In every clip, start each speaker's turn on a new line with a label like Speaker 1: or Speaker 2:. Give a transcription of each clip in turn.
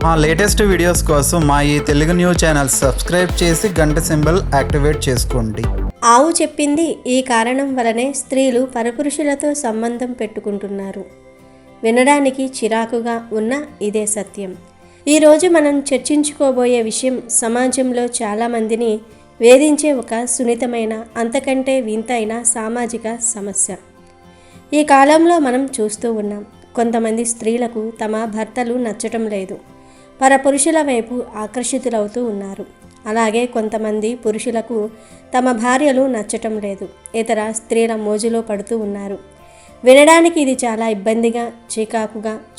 Speaker 1: మా latest videos కోసం మా ఈ తెలుగు న్యూస్ ఛానల్ సబ్స్క్రైబ్ చేసి గంట సింబల్ యాక్టివేట్ చేసుకోండి.
Speaker 2: ఆవు చెప్పింది ఈ కారణం వలనే స్త్రీలు పరపురుషులతో సంబంధం పెట్టుకుంటున్నారు. వినడానికి చిరాకుగా ఉన్న ఇదే సత్యం. ఈరోజు మనం చర్చించుకోబోయే విషయం సమాజంలో చాలామందిని వేధించే ఒక సున్నితమైన, అంతకంటే వింతైన సామాజిక సమస్య. ఈ కాలంలో మనం చూస్తూ ఉన్నాం. కొంతమంది స్త్రీలకు తమ భర్తలు నచ్చటం లేదు, పరపురుషుల వైపు ఆకర్షితులవుతూ ఉన్నారు. అలాగే కొంతమంది పురుషులకు తమ భార్యలు నచ్చటం లేదు, ఇతర స్త్రీల మోజులో పడుతూ ఉన్నారు. వినడానికి ఇది చాలా ఇబ్బందిగా,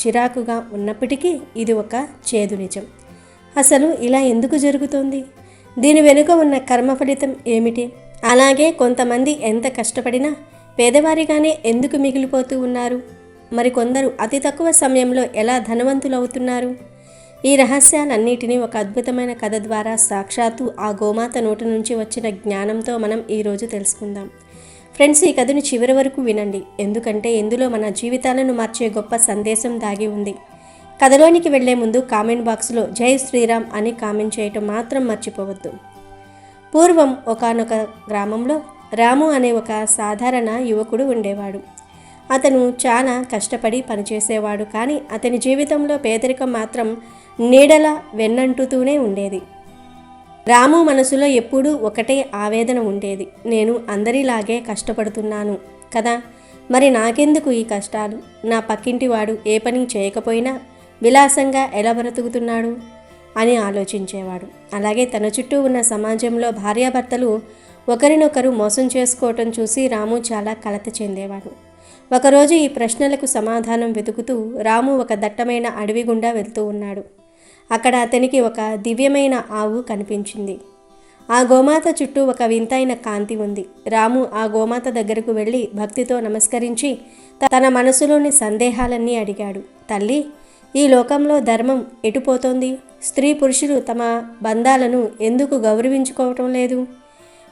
Speaker 2: చిరాకుగా ఉన్నప్పటికీ ఇది ఒక చేదు నిజం. అసలు ఇలా ఎందుకు జరుగుతోంది? దీని వెనుక ఉన్న కర్మ ఫలితం ఏమిటి? అలాగే కొంతమంది ఎంత కష్టపడినా పేదవారిగానే ఎందుకు మిగిలిపోతూ ఉన్నారు? మరికొందరు అతి తక్కువ సమయంలో ఎలా ధనవంతులవుతున్నారు? ఈ రహస్యాలన్నిటినీ ఒక అద్భుతమైన కథ ద్వారా సాక్షాత్తు ఆ గోమాత నోటి నుంచి వచ్చిన జ్ఞానంతో మనం ఈరోజు తెలుసుకుందాం. ఫ్రెండ్స్, ఈ కథను చివరి వరకు వినండి, ఎందుకంటే ఇందులో మన జీవితాలను మార్చే గొప్ప సందేశం దాగి ఉంది. కథలోనికి వెళ్లే ముందు కామెంట్ బాక్స్లో జై శ్రీరామ్ అని కామెంట్ చేయటం మాత్రం మర్చిపోవద్దు. పూర్వం ఒకానొక గ్రామంలో రాము అనే ఒక సాధారణ యువకుడు ఉండేవాడు. అతను చాలా కష్టపడి పనిచేసేవాడు, కానీ అతని జీవితంలో పేదరికం మాత్రం నీడలా వెన్నంటుతూనే ఉండేది. రాము మనసులో ఎప్పుడూ ఒకటే ఆవేదన ఉండేది. నేను అందరిలాగే కష్టపడుతున్నాను కదా, మరి నాకెందుకు ఈ కష్టాలు? నా పక్కింటి వాడు ఏ పని చేయకపోయినా విలాసంగా ఎలా బ్రతుకుతున్నాడు అని ఆలోచించేవాడు. అలాగే తన చుట్టూ ఉన్న సమాజంలో భార్యాభర్తలు ఒకరినొకరు మోసం చేసుకోవటం చూసి రాము చాలా కలత చెందేవాడు. ఒకరోజు ఈ ప్రశ్నలకు సమాధానం వెతుకుతూ రాము ఒక దట్టమైన అడవి గుండా వెళ్తూ ఉన్నాడు. అక్కడ అతనికి ఒక దివ్యమైన ఆవు కనిపించింది. ఆ గోమాత చుట్టూ ఒక వింతైన కాంతి ఉంది. రాము ఆ గోమాత దగ్గరకు వెళ్ళి భక్తితో నమస్కరించి తన మనసులోని సందేహాలన్నీ అడిగాడు. తల్లి, ఈ లోకంలో ధర్మం ఎటుపోతోంది? స్త్రీ పురుషులు తమ బంధాలను ఎందుకు గౌరవించుకోవటం లేదు?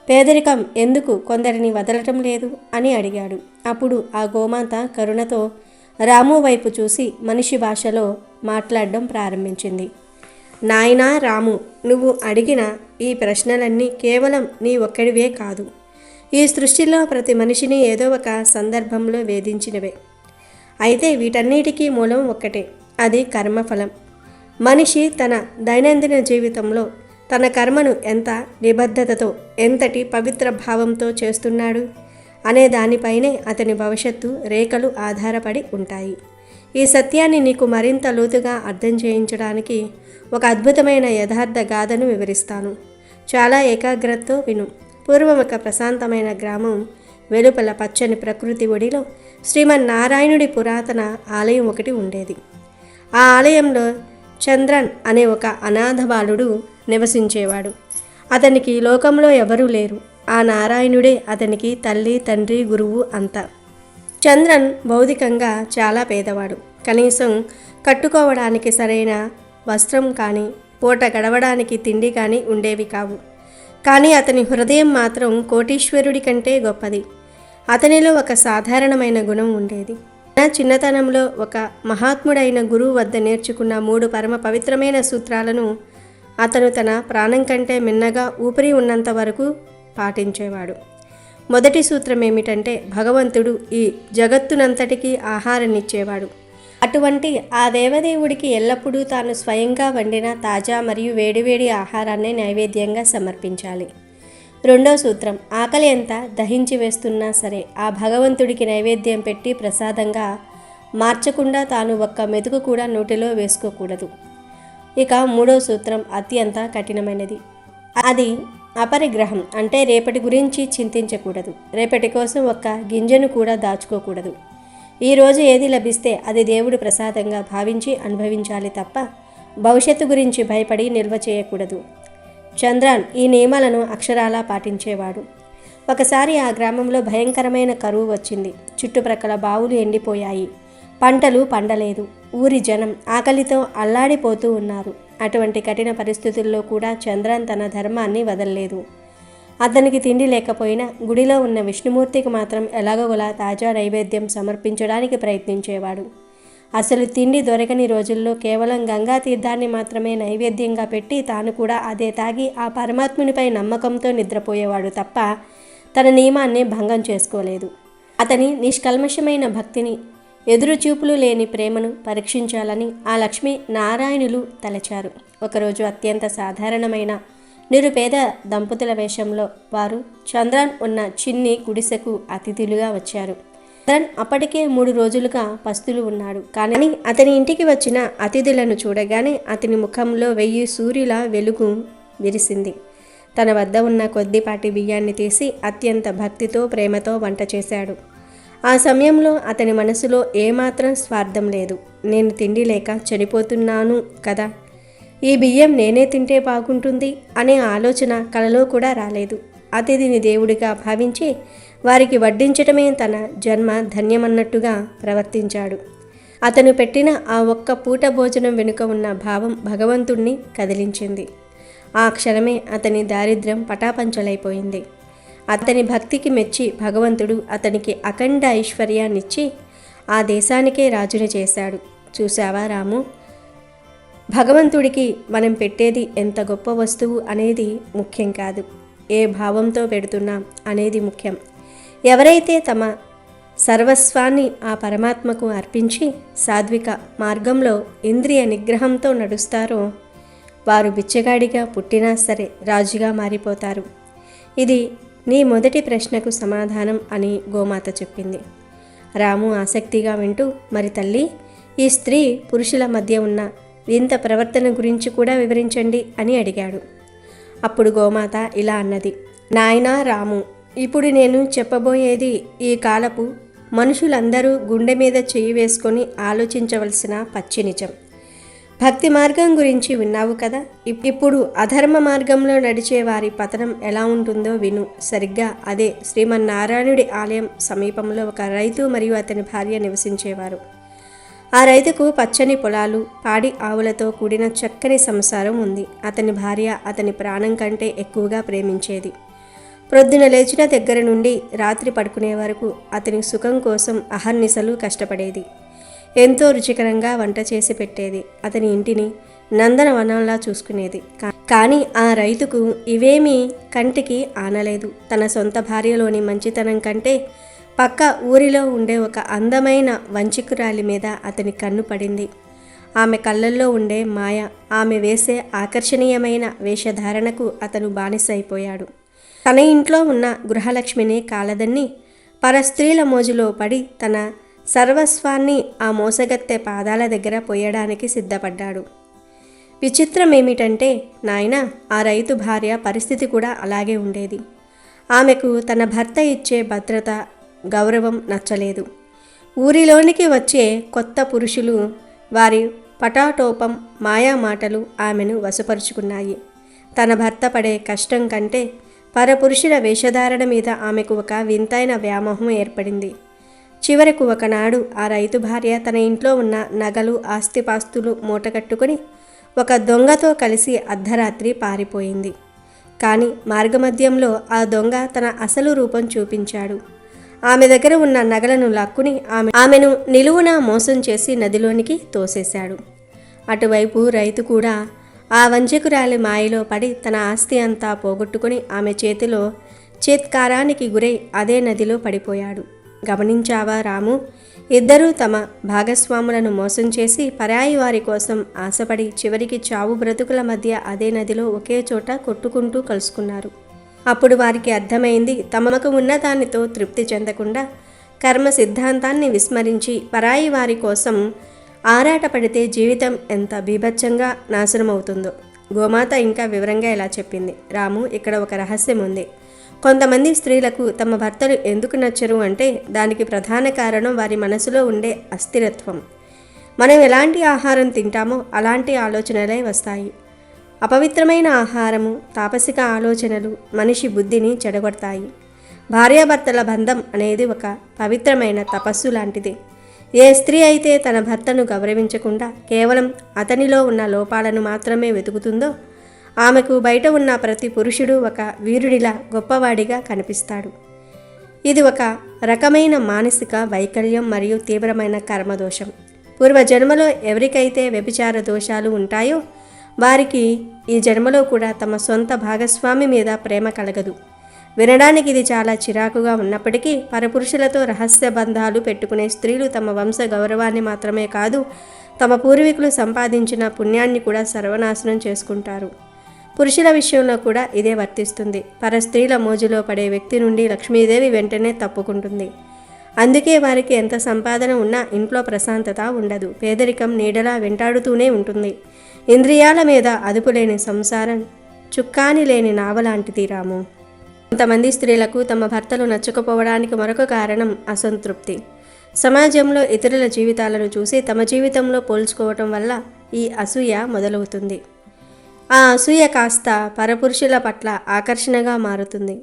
Speaker 2: పేదరికం ఎందుకు కొందరిని వదలటం లేదు అని అడిగాడు. అప్పుడు ఆ గోమాత కరుణతో రాము వైపు చూసి మనిషి భాషలో మాట్లాడడం ప్రారంభించింది. నాయనా రాము, నువ్వు అడిగిన ఈ ప్రశ్నలన్నీ కేవలం నీ ఒక్కడివే కాదు. ఈ సృష్టిలో ప్రతి మనిషిని ఏదో ఒక సందర్భంలో వేధించినవే. అయితే వీటన్నిటికీ మూలం ఒక్కటే, అది కర్మఫలం. మనిషి తన దైనందిన జీవితంలో తన కర్మను ఎంత నిబద్ధతతో, ఎంతటి పవిత్ర భావంతో చేస్తున్నాడు అనే దానిపైనే అతని భవిష్యత్తు రేఖలు ఆధారపడి ఉంటాయి. ఈ సత్యాన్ని నీకు మరింత లోతుగా అర్థం చేయించడానికి ఒక అద్భుతమైన యథార్థ గాథను వివరిస్తాను. చాలా ఏకాగ్రతతో విను. పూర్వం ఒక ప్రశాంతమైన గ్రామం వెలుపల పచ్చని ప్రకృతి ఒడిలో శ్రీమన్నారాయణుడి పురాతన ఆలయం ఒకటి ఉండేది. ఆ ఆలయంలో చంద్రన్ అనే ఒక అనాథ బాలుడు నివసించేవాడు. అతనికి లోకంలో ఎవరూ లేరు. ఆ నారాయణుడే అతనికి తల్లి, తండ్రి, గురువు అంతా. చంద్రన్ భౌతికంగా చాలా పేదవాడు. కనీసం కట్టుకోవడానికి సరైన వస్త్రం కానీ, పూట గడవడానికి తిండి కానీ ఉండేవి కావు. కానీ అతని హృదయం మాత్రం కోటీశ్వరుడి కంటే గొప్పది. అతనిలో ఒక సాధారణమైన గుణం ఉండేది. చిన్నతనంలో ఒక మహాత్ముడైన గురువు వద్ద నేర్చుకున్న 3 పరమ పవిత్రమైన సూత్రాలను అతను తన ప్రాణం కంటే మిన్నగా ఊపిరి ఉన్నంత వరకు పాటించేవాడు. మొదటి సూత్రం ఏమిటంటే, భగవంతుడు ఈ జగత్తునంతటికీ ఆహారాన్నిచ్చేవాడు. అటువంటి ఆ దేవదేవుడికి ఎల్లప్పుడూ తాను స్వయంగా వండిన తాజా మరియు వేడివేడి ఆహారాన్ని నైవేద్యంగా సమర్పించాలి. రెండో సూత్రం, ఆకలి ఎంత దహించి వేస్తున్నా సరే ఆ భగవంతుడికి నైవేద్యం పెట్టి ప్రసాదంగా మార్చకుండా తాను ఒక్క మెతుకు కూడా నోటిలో వేసుకోకూడదు. ఇక మూడో సూత్రం అత్యంత కఠినమైనది. అది అపరిగ్రహం, అంటే రేపటి గురించి చింతించకూడదు. రేపటి కోసం ఒక్క గింజను కూడా దాచుకోకూడదు. ఈరోజు ఏది లభిస్తే అది దేవుడి ప్రసాదంగా భావించి అనుభవించాలి తప్ప భవిష్యత్తు గురించి భయపడి నిల్వ చేయకూడదు. చంద్రన్ ఈ నియమాలను అక్షరాలా పాటించేవాడు. ఒకసారి ఆ గ్రామంలో భయంకరమైన కరువు వచ్చింది. చుట్టుప్రక్కల బావులు ఎండిపోయాయి, పంటలు పండలేదు. ఊరి జనం ఆకలితో అల్లాడిపోతూ ఉన్నారు. అటువంటి కఠిన పరిస్థితుల్లో కూడా చంద్రన్ తన ధర్మాన్ని వదలలేదు. అతనికి తిండి లేకపోయినా గుడిలో ఉన్న విష్ణుమూర్తికి మాత్రం ఎలాగోలా తాజా నైవేద్యం సమర్పించడానికి ప్రయత్నించేవాడు. అసలు తిండి దొరకని రోజుల్లో కేవలం గంగా తీర్థాన్ని మాత్రమే నైవేద్యంగా పెట్టి తాను కూడా అదే తాగి ఆ పరమాత్మునిపై నమ్మకంతో నిద్రపోయేవాడు తప్ప తన నియమాన్ని భంగం చేసుకోలేదు. అతని నిష్కల్మషమైన భక్తిని, ఎదురుచూపులు లేని ప్రేమను పరీక్షించాలని ఆ లక్ష్మీ నారాయణులు తలచారు. ఒకరోజు అత్యంత సాధారణమైన నిరుపేద దంపతుల వేషంలో వారు చంద్రన్ ఉన్న చిన్ని గుడిసెకు అతిథులుగా వచ్చారు. చంద్రన్ అప్పటికే 3 రోజులుగా పస్తులు ఉన్నాడు. కానీ అతని ఇంటికి వచ్చిన అతిథులను చూడగానే అతని ముఖంలో 1000 సూర్యుల వెలుగు విరిసింది. తన వద్ద ఉన్న కొద్దిపాటి బియ్యాన్ని తీసి అత్యంత భక్తితో ప్రేమతో వంట చేశాడు. ఆ సమయంలో అతని మనసులో ఏమాత్రం స్వార్థం లేదు. నేను తిండి లేక చనిపోతున్నాను కదా, ఈ బియ్యం నేనే తింటే బాగుంటుంది అనే ఆలోచన కలలో కూడా రాలేదు. అతిథిని దేవుడిగా భావించి వారికి వడ్డించటమే తన జన్మ ధన్యమన్నట్టుగా ప్రవర్తించాడు. అతను పెట్టిన ఆ ఒక్క పూట భోజనం వెనుక ఉన్న భావం భగవంతుణ్ణి కదిలించింది. ఆ క్షణమే అతని దారిద్ర్యం పటాపంచలైపోయింది. అతని భక్తికి మెచ్చి భగవంతుడు అతనికి అఖండ ఐశ్వర్యాన్నిచ్చి ఆ దేశానికే రాజుని చేశాడు. చూశావా రాము, భగవంతుడికి మనం పెట్టేది ఎంత గొప్ప వస్తువు అనేది ముఖ్యం కాదు, ఏ భావంతో పెడుతున్నాం అనేది ముఖ్యం. ఎవరైతే తమ సర్వస్వాన్ని ఆ పరమాత్మకు అర్పించి సాత్విక మార్గంలో ఇంద్రియ నిగ్రహంతో నడుస్తారో వారు బిచ్చగాడిగా పుట్టినా సరే రాజుగా మారిపోతారు. ఇది నీ మొదటి ప్రశ్నకు సమాధానం అని గోమాత చెప్పింది. రాము ఆసక్తిగా వింటూ, మరి తల్లి, ఈ స్త్రీ పురుషుల మధ్య ఉన్న వింత ప్రవర్తన గురించి కూడా వివరించండి అని అడిగాడు. అప్పుడు గోమాత ఇలా అన్నది, నాయనా రాము, ఇప్పుడు నేను చెప్పబోయేది ఈ కాలపు మనుషులందరూ గుండె మీద చెయ్యి వేసుకొని ఆలోచించవలసిన పచ్చి నిజం. భక్తి మార్గం గురించి విన్నావు కదా, ఇప్పుడు అధర్మ మార్గంలో నడిచే వారి పతనం ఎలా ఉంటుందో విను. సరిగ్గా అదే శ్రీమన్నారాయణుడి ఆలయం సమీపంలో ఒక రైతు మరియు అతని భార్య నివసించేవారు. ఆ రైతుకు పచ్చని పొలాలు, పాడి ఆవులతో కూడిన చక్కని సంసారం ఉంది. అతని భార్య అతని ప్రాణం కంటే ఎక్కువగా ప్రేమించేది. ప్రొద్దున లేచిన దగ్గర నుండి రాత్రి పడుకునే వరకు అతని సుఖం కోసం అహర్నిశలు కష్టపడేది. ఎంతో రుచికరంగా వంట చేసి పెట్టేది. అతని ఇంటిని నందనవనంలా చూసుకునేది. కానీ ఆ రైతుకు ఇవేమీ కంటికి ఆనలేదు. తన సొంత భార్యలోని మంచితనం కంటే పక్క ఊరిలో ఉండే ఒక అందమైన వంచికురాలి మీద అతని కన్ను పడింది. ఆమె కళ్ళల్లో ఉండే మాయ, ఆమె వేసే ఆకర్షణీయమైన వేషధారణకు అతను బానిసైపోయాడు. తన ఇంట్లో ఉన్న గృహలక్ష్మిని కాలదన్ని పరస్త్రీల మోజులో పడి తన సర్వస్వాన్ని ఆ మోసగత్తె పాదాల దగ్గర పోయడానికి సిద్ధపడ్డాడు. విచిత్రమేమిటంటే నాయనా, ఆ రైతు భార్య పరిస్థితి కూడా అలాగే ఉండేది. ఆమెకు తన భర్త ఇచ్చే భద్రత, గౌరవం నచ్చలేదు. ఊరిలోనికి వచ్చే కొత్త పురుషులు, వారి పటాటోపం, మాయా మాటలు ఆమెను వశపరుచుకున్నాయి. తన భర్త పడే కష్టం కంటే పరపురుషుల వేషధారణ మీద ఆమెకు ఒక వింతైన వ్యామోహం ఏర్పడింది. చివరకు ఒకనాడు ఆ రైతు భార్య తన ఇంట్లో ఉన్న నగలు, ఆస్తిపాస్తులు మూటకట్టుకుని ఒక దొంగతో కలిసి అర్ధరాత్రి పారిపోయింది. కానీ మార్గమధ్యంలో ఆ దొంగ తన అసలు రూపం చూపించాడు. ఆమె దగ్గర ఉన్న నగలను లాక్కుని ఆమెను నిలువునా మోసం చేసి నదిలోనికి తోసేశాడు. అటువైపు రైతు కూడా ఆ వంచకురాలి మాయలో పడి తన ఆస్తి అంతా పోగొట్టుకుని ఆమె చేతిలో చేత్కారానికి గురై అదే నదిలో పడిపోయాడు. గమనించావా రాము, ఇద్దరూ తమ భాగస్వాములను మోసం చేసి పరాయి వారి కోసం ఆశపడి చివరికి చావు బ్రతుకుల మధ్య అదే నదిలో ఒకే చోట కొట్టుకుంటూ కలుసుకున్నారు. అప్పుడు వారికి అర్థమైంది, తమకు ఉన్న దానితో తృప్తి చెందకుండా కర్మ సిద్ధాంతాన్ని విస్మరించి పరాయి వారి కోసం ఆరాటపడితే జీవితం ఎంత బీభత్సంగా నాశనమవుతుందో. గోమాత ఇంకా వివరంగా ఇలా చెప్పింది, రాము, ఇక్కడ ఒక రహస్యం ఉంది. కొంతమంది స్త్రీలకు తమ భర్తలు ఎందుకు నచ్చరు అంటే దానికి ప్రధాన కారణం వారి మనసులో ఉండే అస్థిరత్వం. మనం ఎలాంటి ఆహారం తింటామో అలాంటి ఆలోచనలే వస్తాయి. అపవిత్రమైన ఆహారము, తాపసిక ఆలోచనలు మనిషి బుద్ధిని చెడగొడతాయి. భార్యాభర్తల బంధం అనేది ఒక పవిత్రమైన తపస్సు లాంటిది. ఏ స్త్రీ అయితే తన భర్తను గౌరవించకుండా కేవలం అతనిలో ఉన్న లోపాలను మాత్రమే వెతుకుతుందో ఆమెకు బయట ఉన్న ప్రతి పురుషుడు ఒక వీరుడిలా, గొప్పవాడిగా కనిపిస్తాడు. ఇది ఒక రకమైన మానసిక వైకల్యం మరియు తీవ్రమైన కర్మదోషం. పూర్వజన్మలో ఎవరికైతే వ్యభిచార దోషాలు ఉంటాయో వారికి ఈ జన్మలో కూడా తమ సొంత భాగస్వామి మీద ప్రేమ కలగదు. వినడానికి ఇది చాలా చిరాకుగా ఉన్నప్పటికీ పరపురుషులతో రహస్య బంధాలు పెట్టుకునే స్త్రీలు తమ వంశ గౌరవాన్ని మాత్రమే కాదు, తమ పూర్వీకులు సంపాదించిన పుణ్యాన్ని కూడా సర్వనాశనం చేసుకుంటారు. పురుషుల విషయంలో కూడా ఇదే వర్తిస్తుంది. పరస్త్రీల మోజులో పడే వ్యక్తి నుండి లక్ష్మీదేవి వెంటనే తప్పుకుంటుంది. అందుకే వారికి ఎంత సంపాదన ఉన్నా ఇంట్లో ప్రశాంతత ఉండదు. పేదరికం నీడలా వెంటాడుతూనే ఉంటుంది. ఇంద్రియాల మీద అదుపులేని సంసారం చుక్కాని లేని నావలాంటిది రాము. కొంతమంది స్త్రీలకు తమ భర్తలు నచ్చకపోవడానికి మరొక కారణం అసంతృప్తి. సమాజంలో ఇతరుల జీవితాలను చూసి తమ జీవితంలో పోల్చుకోవటం వల్ల ఈ అసూయ మొదలవుతుంది. ఆ అసూయ కాస్త పరపురుషుల పట్ల ఆకర్షణగా మారుతుంది.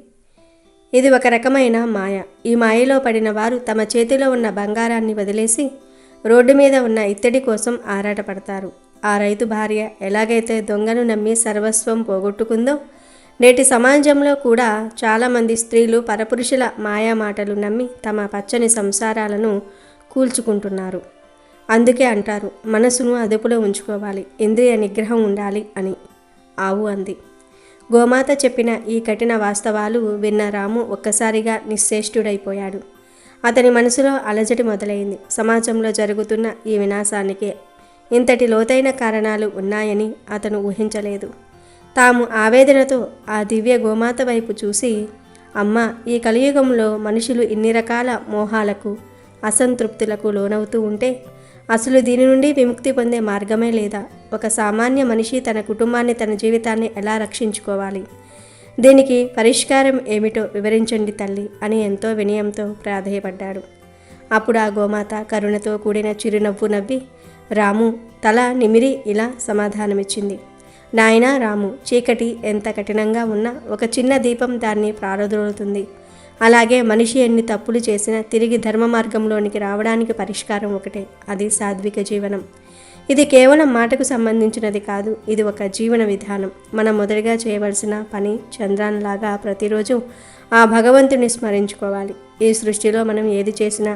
Speaker 2: ఇది ఒక రకమైన మాయ. ఈ మాయలో పడిన వారు తమ చేతిలో ఉన్న బంగారాన్ని వదిలేసి రోడ్డు మీద ఉన్న ఇత్తడి కోసం ఆరాటపడతారు. ఆ రైతు భార్య ఎలాగైతే దొంగను నమ్మి సర్వస్వం పోగొట్టుకుందో, నేటి సమాజంలో కూడా చాలామంది స్త్రీలు పరపురుషుల మాయా మాటలు నమ్మి తమ పచ్చని సంసారాలను కూల్చుకుంటున్నారు. అందుకే అంటారు, మనసును అదుపులో ఉంచుకోవాలి, ఇంద్రియ నిగ్రహం ఉండాలి అని. ఆవు అంది. గోమాత చెప్పిన ఈ కఠిన వాస్తవాలు విన్న రాము ఒక్కసారిగా నిశ్చేష్టుడైపోయాడు. అతని మనసులో అలజడి మొదలైంది. సమాజంలో జరుగుతున్న ఈ వినాశానికి ఇంతటి లోతైన కారణాలు ఉన్నాయని అతను ఊహించలేదు. తాము ఆవేదనతో ఆ దివ్య గోమాత వైపు చూసి, అమ్మ, ఈ కలియుగంలో మనుషులు ఇన్ని రకాల మోహాలకు అసంతృప్తులకు లోనవుతూ ఉంటే అసలు దీని నుండి విముక్తి పొందే మార్గమే లేదా? ఒక సామాన్య మనిషి తన కుటుంబాన్ని, తన జీవితాన్ని ఎలా రక్షించుకోవాలి? దీనికి పరిష్కారం ఏమిటో వివరించండి తల్లి అని ఎంతో వినయంతో ప్రాధేయపడ్డాడు. అప్పుడు ఆ గోమాత కరుణతో కూడిన చిరునవ్వు నవ్వి రాము తల నిమిరి ఇలా సమాధానమిచ్చింది. నాయనా రాము, చీకటి ఎంత కఠినంగా ఉన్నా ఒక చిన్న దీపం దాన్ని ప్రారదోలుతుంది. అలాగే మనిషి ఎన్ని తప్పులు చేసినా తిరిగి ధర్మ మార్గంలోనికి రావడానికి పరిష్కారం ఒకటే, అది సాత్విక జీవనం. ఇది కేవలం మాటకు సంబంధించినది కాదు, ఇది ఒక జీవన విధానం. మనం మొదటిగా చేయవలసిన పని చంద్రాన్లాగా ప్రతిరోజు ఆ భగవంతుని స్మరించుకోవాలి. ఈ సృష్టిలో మనం ఏది చేసినా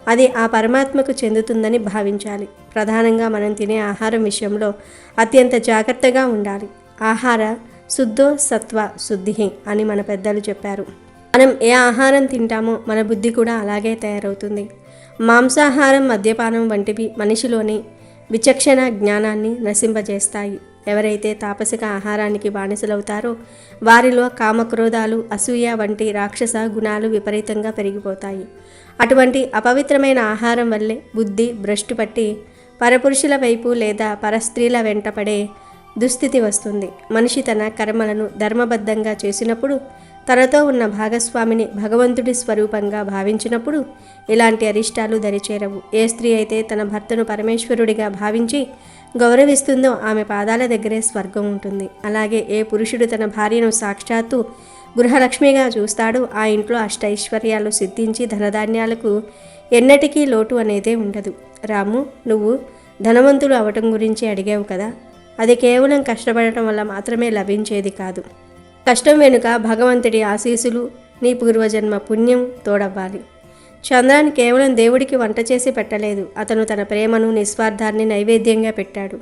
Speaker 2: అది ఆ పరమాత్మకు చెందుతుందని భావించాలి. ప్రధానంగా మనం తినే ఆహారం విషయంలో అత్యంత జాగ్రత్తగా ఉండాలి. ఆహార శుద్ధో సత్వ శుద్ధి అని మన పెద్దలు చెప్పారు. మనం ఏ ఆహారం తింటామో మన బుద్ధి కూడా అలాగే తయారవుతుంది. మాంసాహారం, మద్యపానం వంటివి మనిషిలోని విచక్షణ జ్ఞానాన్ని నశింపజేస్తాయి. ఎవరైతే తాపసిక ఆహారానికి బానిసలవుతారో వారిలో కామక్రోధాలు, అసూయ వంటి రాక్షస గుణాలు విపరీతంగా పెరిగిపోతాయి. అటువంటి అపవిత్రమైన ఆహారం వల్లే బుద్ధి భ్రష్టు పట్టి పరపురుషుల వైపు లేదా పరస్త్రీల వెంటపడే దుస్థితి వస్తుంది. మనిషి తన కర్మలను ధర్మబద్ధంగా చేసినప్పుడు, తనతో ఉన్న భాగస్వామిని భగవంతుడి స్వరూపంగా భావించినప్పుడు ఇలాంటి అరిష్టాలు దరిచేరవు. ఏ స్త్రీ అయితే తన భర్తను పరమేశ్వరుడిగా భావించి గౌరవిస్తుందో ఆమె పాదాల దగ్గరే స్వర్గం ఉంటుంది. అలాగే ఏ పురుషుడు తన భార్యను సాక్షాత్తు గృహలక్ష్మిగా చూస్తాడో ఆ ఇంట్లో అష్టైశ్వర్యాలు సిద్ధించి ధనధాన్యాలకు ఎన్నటికీ లోటు అనేదే ఉండదు. రాము, నువ్వు ధనవంతులు అవటం గురించి అడిగావు కదా, అది కేవలం కష్టపడటం వల్ల మాత్రమే లభించేది కాదు. కష్టం వెనుక భగవంతుడి ఆశీస్సులు, నీ పూర్వజన్మ పుణ్యం తోడవ్వాలి. చంద్రాన్ని కేవలం దేవుడికి వంట చేసి పెట్టలేదు, అతను తన ప్రేమను, నిస్వార్థాన్ని నైవేద్యంగా పెట్టాడు.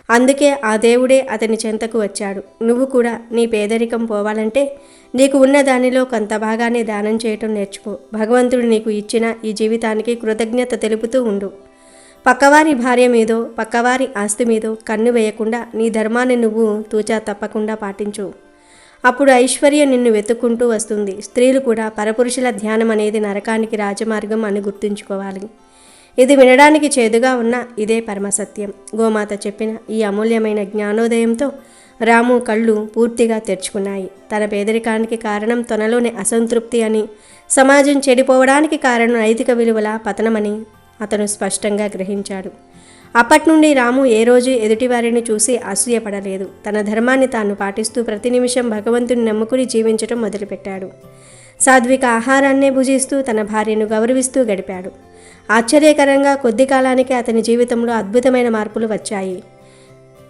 Speaker 2: అందుకే ఆ దేవుడే అతని చెంతకు వచ్చాడు. నువ్వు కూడా నీ పేదరికం పోవాలంటే నీకు ఉన్న దానిలో కొంత భాగాన్ని దానం చేయటం నేర్చుకో. భగవంతుడు నీకు ఇచ్చిన ఈ జీవితానికి కృతజ్ఞత తెలుపుతూ ఉండు. పక్కవారి భార్య మీదో, పక్కవారి ఆస్తి మీదో కన్ను వేయకుండా నీ ధర్మాన్ని నువ్వు తూచా తప్పకుండా పాటించు. అప్పుడు ఐశ్వర్యం నిన్ను వెతుక్కుంటూ వస్తుంది. స్త్రీలు కూడా పరపురుషుల ధ్యానం అనేది నరకానికి రాజమార్గం అని గుర్తుంచుకోవాలి. ఇది వినడానికి చేదుగా ఉన్న ఇదే పరమసత్యం. గోమాత చెప్పిన ఈ అమూల్యమైన జ్ఞానోదయంతో రాము కళ్ళు పూర్తిగా తెరుచుకున్నాయి. తన పేదరికానికి కారణం తనలోని అసంతృప్తి అని, సమాజం చెడిపోవడానికి కారణం నైతిక విలువల పతనమని అతను స్పష్టంగా గ్రహించాడు. అప్పటి నుండి రాము ఏ రోజు ఎదుటివారిని చూసి అసూయపడలేదు. తన ధర్మాన్ని తాను పాటిస్తూ ప్రతి నిమిషం భగవంతుని నమ్ముకుని జీవించడం మొదలుపెట్టాడు. సాత్విక ఆహారాన్నే భుజిస్తూ తన భార్యను గౌరవిస్తూ గడిపాడు. ఆశ్చర్యకరంగా కొద్ది కాలానికి అతని జీవితంలో అద్భుతమైన మార్పులు వచ్చాయి.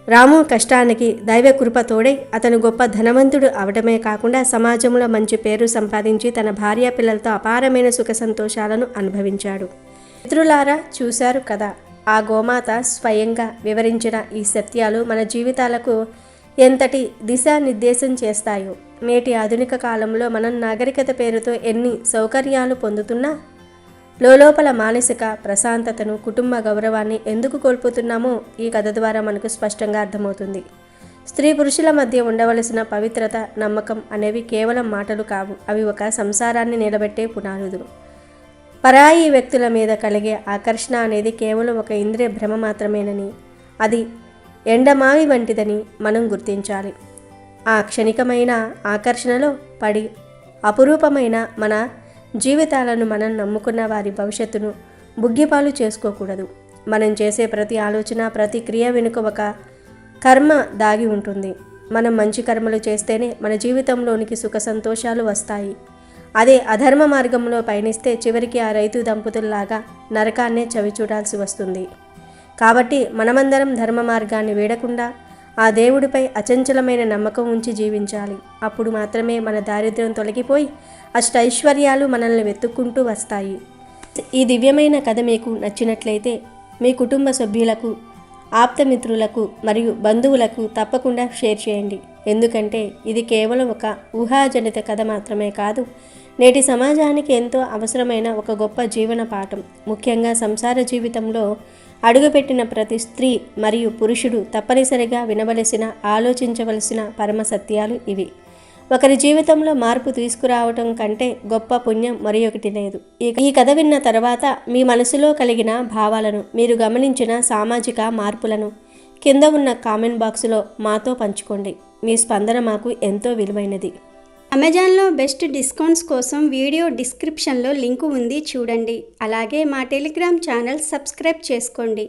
Speaker 2: రాము కష్టానికి దైవ కృప తోడై అతను గొప్ప ధనవంతుడు అవడమే కాకుండా సమాజంలో మంచి పేరు సంపాదించి తన భార్య పిల్లలతో అపారమైన సుఖ సంతోషాలను అనుభవించాడు. మిత్రులారా, చూశారు కదా, ఆ గోమాత స్వయంగా వివరించిన ఈ సత్యాలు మన జీవితాలకు ఎంతటి దిశానిర్దేశం చేస్తాయో. నేటి ఆధునిక కాలంలో మనం నాగరికత పేరుతో ఎన్ని సౌకర్యాలు పొందుతున్నా లోపల మానసిక ప్రశాంతతను, కుటుంబ గౌరవాన్ని ఎందుకు కోల్పోతున్నామో ఈ కథ ద్వారా మనకు స్పష్టంగా అర్థమవుతుంది. స్త్రీ పురుషుల మధ్య ఉండవలసిన పవిత్రత, నమ్మకం అనేవి కేవలం మాటలు కావు. అవి ఒక సంసారాన్ని నిలబెట్టే పునాదులు. పరాయి వ్యక్తుల మీద కలిగే ఆకర్షణ అనేది కేవలం ఒక ఇంద్రియ భ్రమ మాత్రమేనని, అది ఎండమావి వంటిదని మనం గుర్తించాలి. ఆ క్షణికమైన ఆకర్షణలో పడి అపురూపమైన మన జీవితాలను, మనం నమ్ముకున్న వారి భవిష్యత్తును బుగ్గిపాలు చేసుకోకూడదు. మనం చేసే ప్రతి ఆలోచన, ప్రతి క్రియ వెనుక ఒక కర్మ దాగి ఉంటుంది. మనం మంచి కర్మలు చేస్తేనే మన జీవితంలోనికి సుఖ సంతోషాలు వస్తాయి. అదే అధర్మ మార్గంలో పయనిస్తే చివరికి ఆ రైతు దంపతుల్లాగా నరకాన్నే చవిచూడాల్సి వస్తుంది. కాబట్టి మనమందరం ధర్మ మార్గాన్ని వీడకుండా ఆ దేవుడిపై అచంచలమైన నమ్మకం ఉంచి జీవించాలి. అప్పుడు మాత్రమే మన దారిద్ర్యం తొలగిపోయి అష్టైశ్వర్యాలు మనల్ని వెతుక్కుంటూ వస్తాయి. ఈ దివ్యమైన కథ మీకు నచ్చినట్లయితే మీ కుటుంబ సభ్యులకు, ఆప్తమిత్రులకు మరియు బంధువులకు తప్పకుండా షేర్ చేయండి. ఎందుకంటే ఇది కేవలం ఒక ఊహాజనిత కథ మాత్రమే కాదు, నేటి సమాజానికి ఎంతో అవసరమైన ఒక గొప్ప జీవన పాఠం. ముఖ్యంగా సంసార జీవితంలో అడుగుపెట్టిన ప్రతి స్త్రీ మరియు పురుషుడు తప్పనిసరిగా వినవలసిన, ఆలోచించవలసిన పరమ సత్యాలు ఇవి. ఒకరి జీవితంలో మార్పు తీసుకురావటం కంటే గొప్ప పుణ్యం మరి ఒకటి లేదు. ఈ కథ విన్న తర్వాత మీ మనసులో కలిగిన భావాలను, మీరు గమనించిన సామాజిక మార్పులను కింద ఉన్న కామెంట్ బాక్సులో మాతో పంచుకోండి. మీ స్పందన మాకు ఎంతో విలువైనది.
Speaker 3: అమెజాన్లో బెస్ట్ డిస్కౌంట్స్ కోసం వీడియో డిస్క్రిప్షన్లో లింకు ఉంది, చూడండి. అలాగే మా టెలిగ్రామ్ ఛానల్ సబ్స్క్రైబ్ చేసుకోండి.